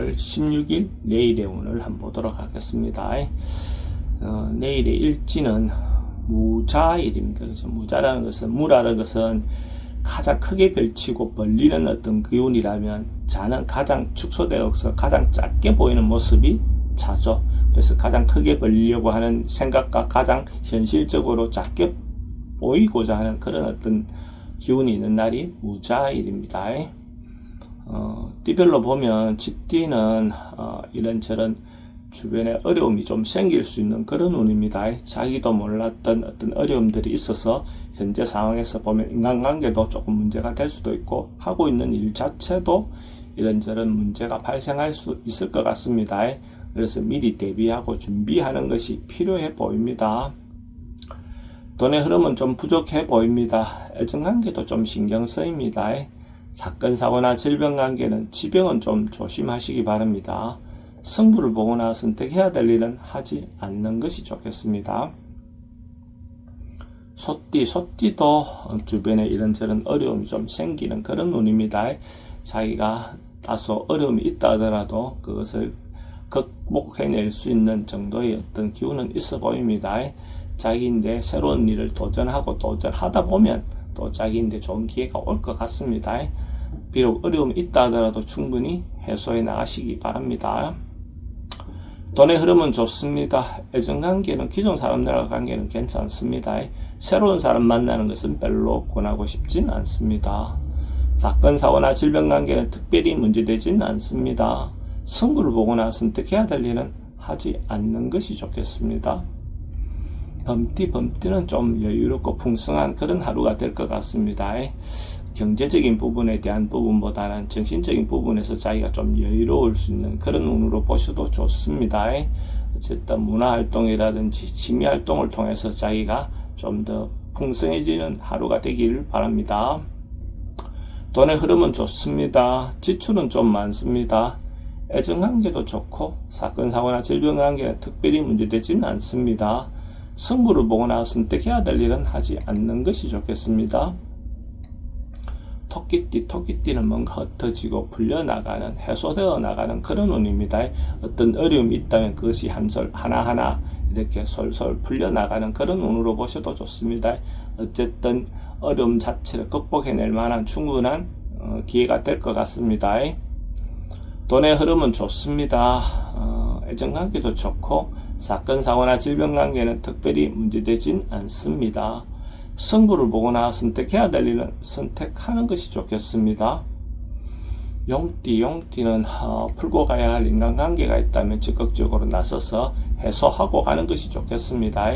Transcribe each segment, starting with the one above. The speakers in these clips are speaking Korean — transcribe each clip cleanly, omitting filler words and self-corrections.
10월 16일 내일의 운을 한번 보도록 하겠습니다. 내일의 일지는 무자일입니다. 그래서 무자라는 것은, 무라는 것은 가장 크게 펼치고 벌리는 어떤 기운이라면, 자는 가장 축소되어서 가장 작게 보이는 모습이 자죠. 그래서 가장 크게 벌리려고 하는 생각과 가장 현실적으로 작게 보이고자 하는 그런 어떤 기운이 있는 날이 무자일입니다. 띠별로 보면 쥐띠는 이런저런 주변에 어려움이 좀 생길 수 있는 그런 운입니다. 자기도 몰랐던 어떤 어려움들이 있어서 현재 상황에서 보면 인간관계도 조금 문제가 될 수도 있고, 하고 있는 일 자체도 이런저런 문제가 발생할 수 있을 것 같습니다. 그래서 미리 대비하고 준비하는 것이 필요해 보입니다. 돈의 흐름은 좀 부족해 보입니다. 애정관계도 좀 신경 쓰입니다. 사건, 사고나 질병관계는 지병은 좀 조심하시기 바랍니다. 승부를 보거나 선택해야 될 일은 하지 않는 것이 좋겠습니다. 소띠도 주변에 이런저런 어려움이 좀 생기는 그런 운입니다. 자기가 다소 어려움이 있다 하더라도 그것을 극복해낼 수 있는 정도의 어떤 기운은 있어 보입니다. 자기인데 새로운 일을 도전하다 보면 또 자기인데 좋은 기회가 올 것 같습니다. 비록 어려움이 있다 하더라도 충분히 해소해 나가시기 바랍니다. 돈의 흐름은 좋습니다. 애정관계는 기존 사람들과 관계는 괜찮습니다. 새로운 사람 만나는 것은 별로 권하고 싶진 않습니다. 사건, 사고나 질병관계는 특별히 문제되진 않습니다. 승부를 보거나 선택해야 될 일은 하지 않는 것이 좋겠습니다. 범띠는 좀 여유롭고 풍성한 그런 하루가 될 것 같습니다. 경제적인 부분에 대한 부분보다는 정신적인 부분에서 자기가 좀 여유로울 수 있는 그런 운으로 보셔도 좋습니다. 어쨌든 문화활동이라든지 취미활동을 통해서 자기가 좀 더 풍성해지는 하루가 되기를 바랍니다. 돈의 흐름은 좋습니다. 지출은 좀 많습니다. 애정관계도 좋고 사건, 사고나 질병관계는 특별히 문제되지는 않습니다. 승부를 보거나 선택해야 될 일은 하지 않는 것이 좋겠습니다. 토끼띠는 뭔가 흩어지고 풀려나가는, 해소되어 나가는 그런 운입니다. 어떤 어려움이 있다면 그것이 하나하나 이렇게 솔솔 풀려나가는 그런 운으로 보셔도 좋습니다. 어쨌든 어려움 자체를 극복해낼 만한 충분한 기회가 될 것 같습니다. 돈의 흐름은 좋습니다. 애정관계도 좋고 사건, 사고나 질병관계는 특별히 문제되진 않습니다. 승부를 보거나 선택해야 될 일은 선택하는 것이 좋겠습니다. 용띠는 풀고 가야 할 인간관계가 있다면 적극적으로 나서서 해소하고 가는 것이 좋겠습니다.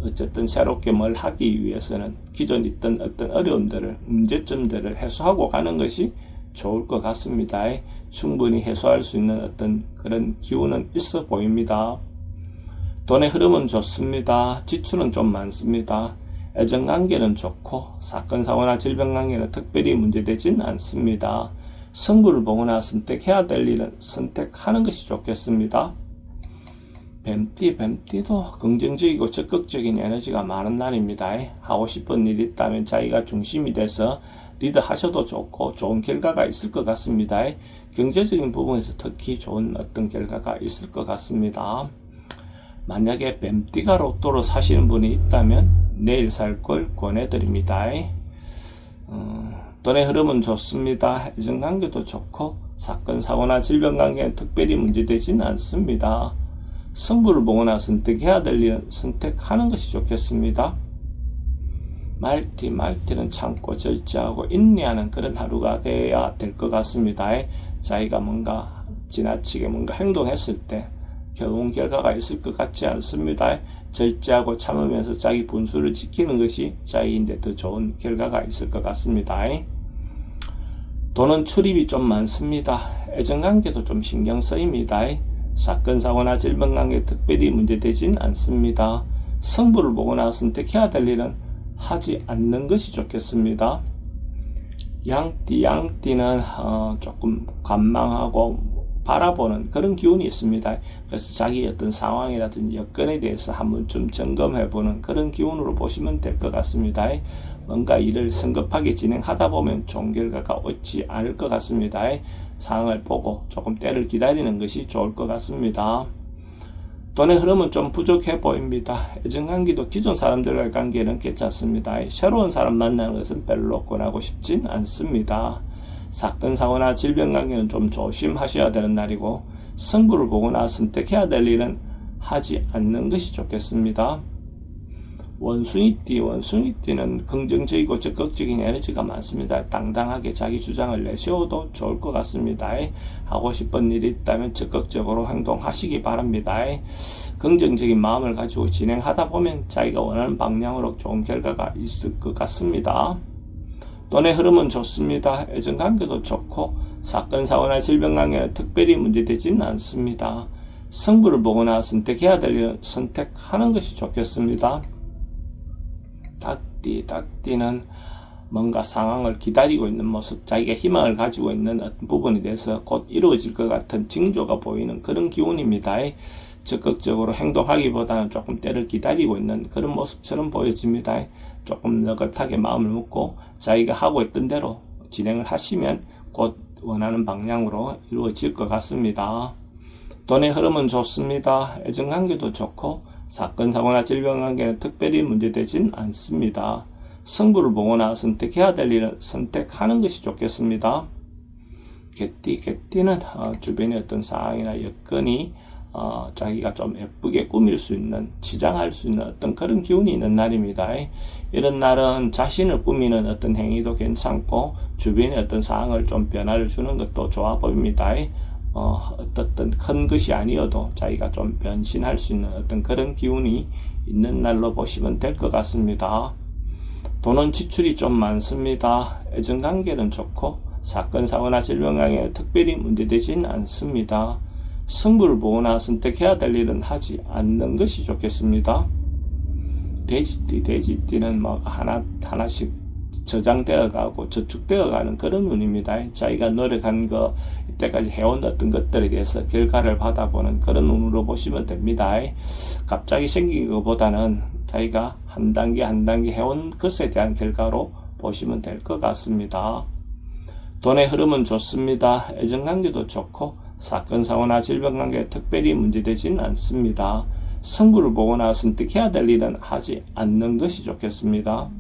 어쨌든 새롭게 뭘 하기 위해서는 기존 있던 어떤 어려움들을, 문제점들을 해소하고 가는 것이 좋을 것 같습니다. 충분히 해소할 수 있는 어떤 그런 기운은 있어 보입니다. 돈의 흐름은 좋습니다. 지출은 좀 많습니다. 애정관계는 좋고 사건, 사고나 질병관계는 특별히 문제되진 않습니다. 승부를 보거나 선택해야 될 일은 선택하는 것이 좋겠습니다. 뱀띠도 긍정적이고 적극적인 에너지가 많은 날입니다. 하고 싶은 일이 있다면 자기가 중심이 돼서 리드하셔도 좋고 좋은 결과가 있을 것 같습니다. 경제적인 부분에서 특히 좋은 어떤 결과가 있을 것 같습니다. 만약에 뱀띠가 로또로 사시는 분이 있다면 내일 살 걸 권해드립니다. 돈의 흐름은 좋습니다. 애정관계도 좋고 사건, 사고나 질병관계는 특별히 문제되지는 않습니다. 승부를 보거나 선택해야 될 일은 선택하는 것이 좋겠습니다. 말띠는 참고 절제하고 인내하는 그런 하루가 되어야 될 것 같습니다. 자기가 뭔가 지나치게 뭔가 행동했을 때 좋은 결과가 있을 것 같지 않습니다. 절제하고 참으면서 자기 분수를 지키는 것이 자기인데 더 좋은 결과가 있을 것 같습니다. 돈은 출입이 좀 많습니다. 애정관계도 좀 신경 쓰입니다. 사건, 사고나 질병관계 특별히 문제되진 않습니다. 승부를 보거나 선택해야 될 일은 하지 않는 것이 좋겠습니다. 양띠는 조금 관망하고 바라보는 그런 기운이 있습니다. 그래서 자기 어떤 상황이라든지 여건에 대해서 한 번쯤 점검해보는 그런 기운으로 보시면 될 것 같습니다. 뭔가 일을 성급하게 진행하다 보면 좋은 결과가 얻지 않을 것 같습니다. 상황을 보고 조금 때를 기다리는 것이 좋을 것 같습니다. 돈의 흐름은 좀 부족해 보입니다. 애정관계도 기존 사람들과의 관계는 괜찮습니다. 새로운 사람 만나는 것은 별로 권하고 싶진 않습니다. 사건, 사고나 질병 관계는 좀 조심하셔야 되는 날이고, 승부를 보거나 선택해야 될 일은 하지 않는 것이 좋겠습니다. 원숭이띠는 긍정적이고 적극적인 에너지가 많습니다. 당당하게 자기 주장을 내세워도 좋을 것 같습니다. 하고 싶은 일이 있다면 적극적으로 행동하시기 바랍니다. 긍정적인 마음을 가지고 진행하다 보면 자기가 원하는 방향으로 좋은 결과가 있을 것 같습니다. 돈의 흐름은 좋습니다. 애정관계도 좋고 사건, 사고나 질병 관계는 특별히 문제되지는 않습니다. 승부를 보거나 선택해야 될 일은 선택하는 것이 좋겠습니다. 닭띠는 뭔가 상황을 기다리고 있는 모습, 자기가 희망을 가지고 있는 어떤 부분에 대해서 곧 이루어질 것 같은 징조가 보이는 그런 기운입니다. 적극적으로 행동하기보다는 조금 때를 기다리고 있는 그런 모습처럼 보여집니다. 조금 느긋하게 마음을 먹고 자기가 하고 있던 대로 진행을 하시면 곧 원하는 방향으로 이루어질 것 같습니다. 돈의 흐름은 좋습니다. 애정관계도 좋고 사건, 사고나 질병 관계는 특별히 문제되진 않습니다. 승부를 보거나 선택해야 될 일은 선택하는 것이 좋겠습니다. 개띠는 주변의 어떤 상황이나 여건이 자기가 좀 예쁘게 꾸밀 수 있는, 치장할 수 있는 어떤 그런 기운이 있는 날입니다. 이런 날은 자신을 꾸미는 어떤 행위도 괜찮고 주변의 어떤 상황을 좀 변화를 주는 것도 좋아 보입니다. 어떤 큰 것이 아니어도 자기가 좀 변신할 수 있는 어떤 그런 기운이 있는 날로 보시면 될 것 같습니다. 돈은 지출이 좀 많습니다. 애정관계는 좋고 사건, 사고나 질병 관계는 특별히 문제되진 않습니다. 승부를 보거나 선택해야 될 일은 하지 않는 것이 좋겠습니다. 돼지띠는 뭐 하나씩 저장되어 가고 저축되어 가는 그런 운입니다. 자기가 노력한 거, 이때까지 해온 어떤 것들에 대해서 결과를 받아보는 그런 운으로 보시면 됩니다. 갑자기 생긴 것보다는 자기가 한 단계 한 단계 해온 것에 대한 결과로 보시면 될 것 같습니다. 돈의 흐름은 좋습니다. 애정관계도 좋고 사건, 사고나 질병 관계에 특별히 문제되진 않습니다. 승부를 보거나 선택해야 될 일은 하지 않는 것이 좋겠습니다.